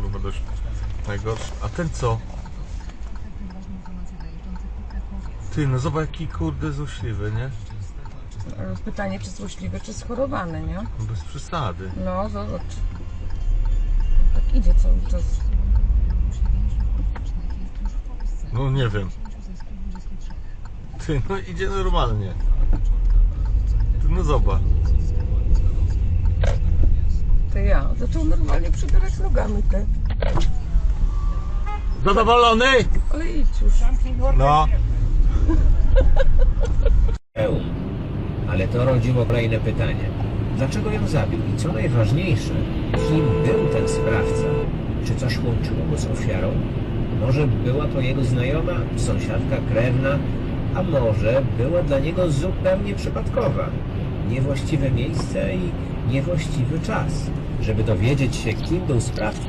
kurwa dość najgorszy. A ten co? Ty, no zobacz jaki kurde złośliwy, nie? Pytanie, czy złośliwy, czy schorowany, nie? No bez przesady. No, zobacz. Tak idzie cały czas. No nie wiem. Ty, no idzie normalnie. Ty, no zobacz. To ja. Zaczął normalnie przebierać nogami te. Zadowolony? Ale idź już. No. Ale to rodziło kolejne pytanie. Dlaczego ją zabił? I co najważniejsze, kim był ten sprawca? Czy coś łączyło go z ofiarą? Może była to jego znajoma, sąsiadka, krewna, a może była dla niego zupełnie przypadkowa. Niewłaściwe miejsce i niewłaściwy czas. Żeby dowiedzieć się, kim był sprawca,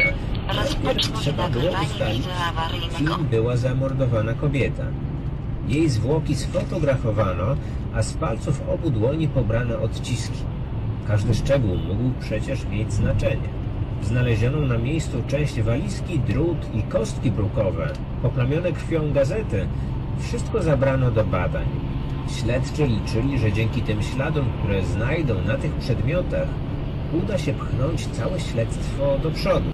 najpierw trzeba było ustalić, kim była zamordowana kobieta. Jej zwłoki sfotografowano, a z palców obu dłoni pobrano odciski. Każdy szczegół mógł przecież mieć znaczenie. Znalezioną na miejscu część walizki, drut i kostki brukowe, poplamione krwią gazety, wszystko zabrano do badań. Śledczy liczyli, że dzięki tym śladom, które znajdą na tych przedmiotach, uda się pchnąć całe śledztwo do przodu.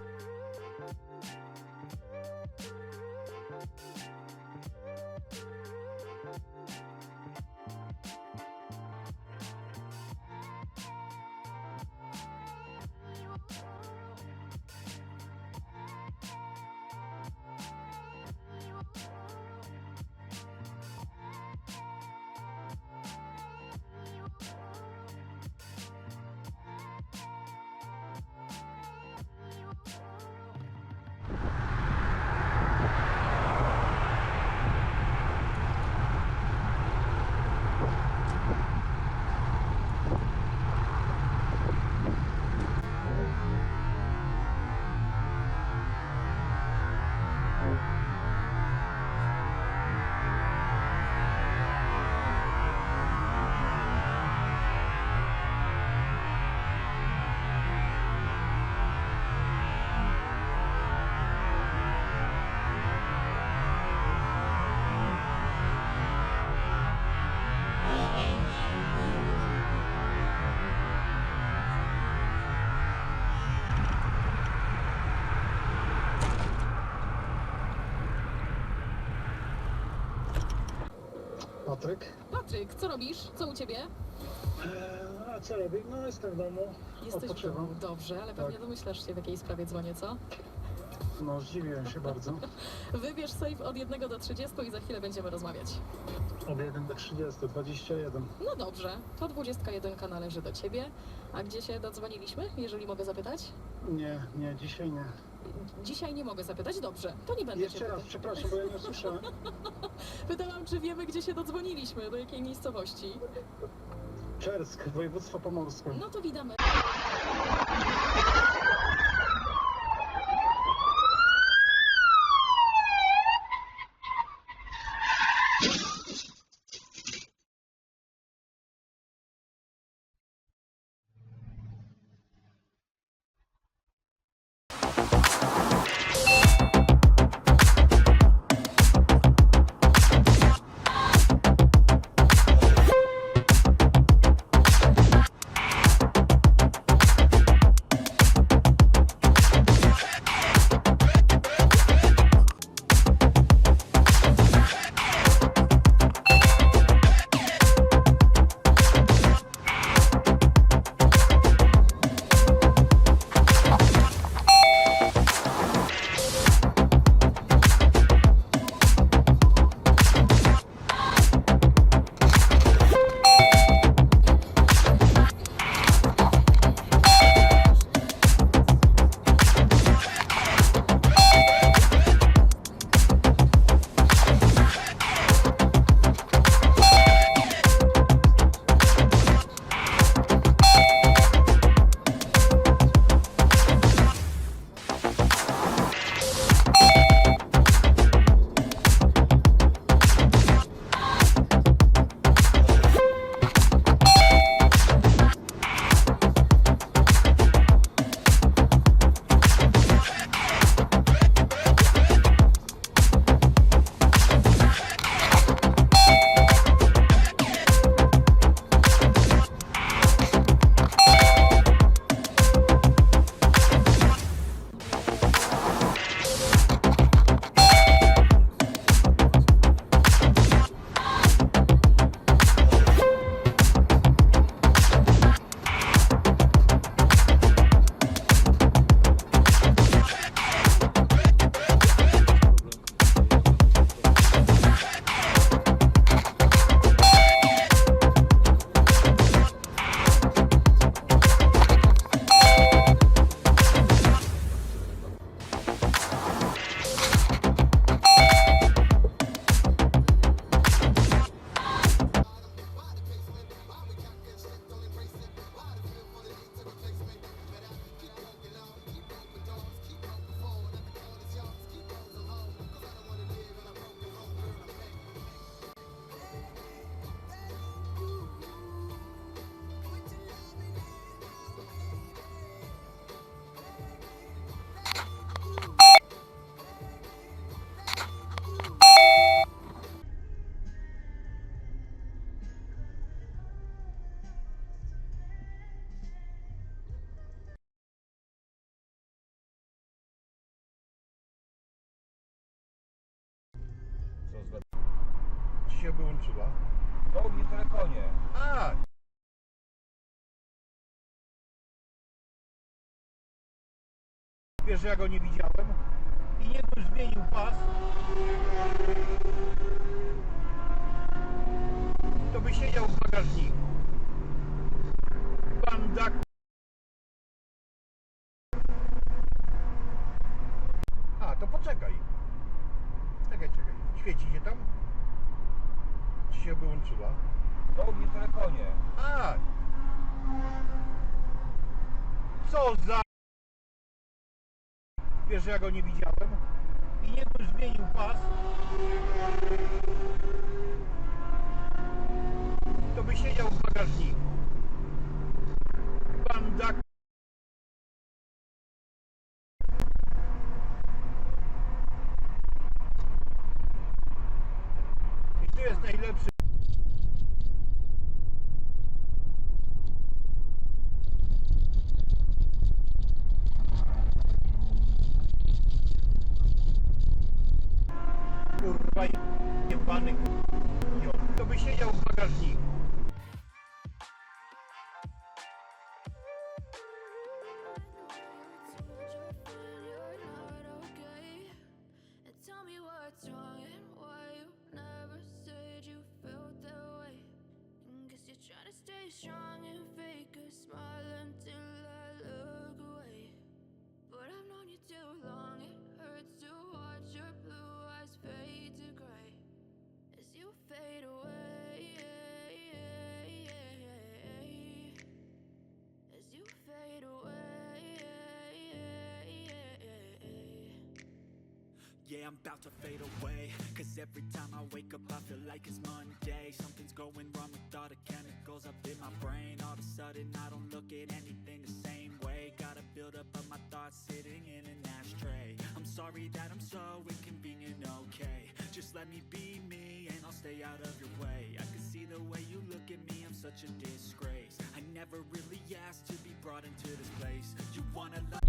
Patryk, co robisz? Co u ciebie? A co robię? No jestem w domu. Jesteś w Odpoczywam. domu. Dobrze, ale pewnie domyślasz się, w jakiej sprawie dzwonię, co? No zdziwiłem się bardzo. Wybierz safe od 1 do 30 i za chwilę będziemy rozmawiać. Od 1 do 30, 21. No dobrze, to 21 należy do ciebie. A gdzie się dodzwoniliśmy, jeżeli mogę zapytać? Nie, dzisiaj nie. Dzisiaj nie mogę zapytać, dobrze, to nie będę Jeszcze cię raz, pytać. przepraszam, bo ja nie usłyszałem. Pytałam, czy wiemy, gdzie się dodzwoniliśmy, do jakiej miejscowości. Czersk, województwo pomorskie. No to witamy. wyłączyła? To u mnie w telefonie. A! Wiesz, że ja go nie widziałem? I nie był zmienił pas. To by siedział w bagażniku. Banda. A, to poczekaj. Czekaj. Świeci się tam? Czy się wyłączyła? To u mnie w telefonie. A! Co za... Wiesz, że ja go nie widziałem? I nie był zmienił pas. To by siedział w bagażniku. Banda. I tu jest najlepszy. Kurwa jebany k***io. To by siedział w bagażniku. Strong and fake a smile until I look away. But I've known you too long, it hurts to watch your blue eyes fade to gray as you fade away. As you fade away. Yeah, I'm about to fade away, cause every time I wake up I feel like it's Monday. Something's going wrong with all the chemicals up in my brain. All of a sudden I don't look at anything the same way. Gotta build up of my thoughts sitting in an ashtray. I'm sorry that I'm so inconvenient, okay. Just let me be me and I'll stay out of your way. I can see the way you look at me, I'm such a disgrace. I never really asked to be brought into this place. You wanna love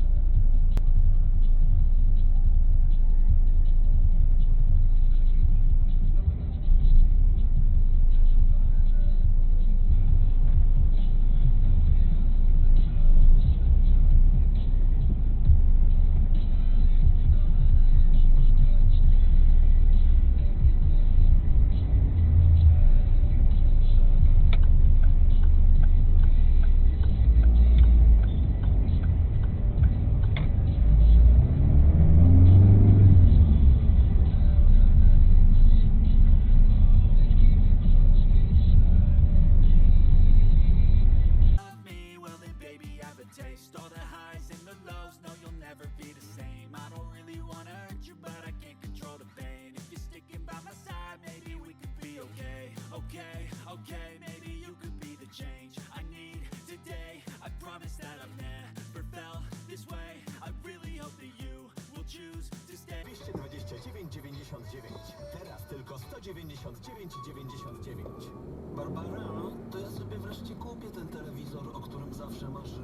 taste all the highs and the lows. No, you'll never be the same. I don't really wanna hurt you, but I can't control the pain. If you're sticking by my side, maybe we could be okay. Okay, maybe you could be the change I need today. I promise that I've never felt this way. I really hope that you will choose to stay. 229,99. Teraz tylko 199,99. Barbara, to ja sobie wreszcie kupię ten telewizor, o którym zawsze marzyłem.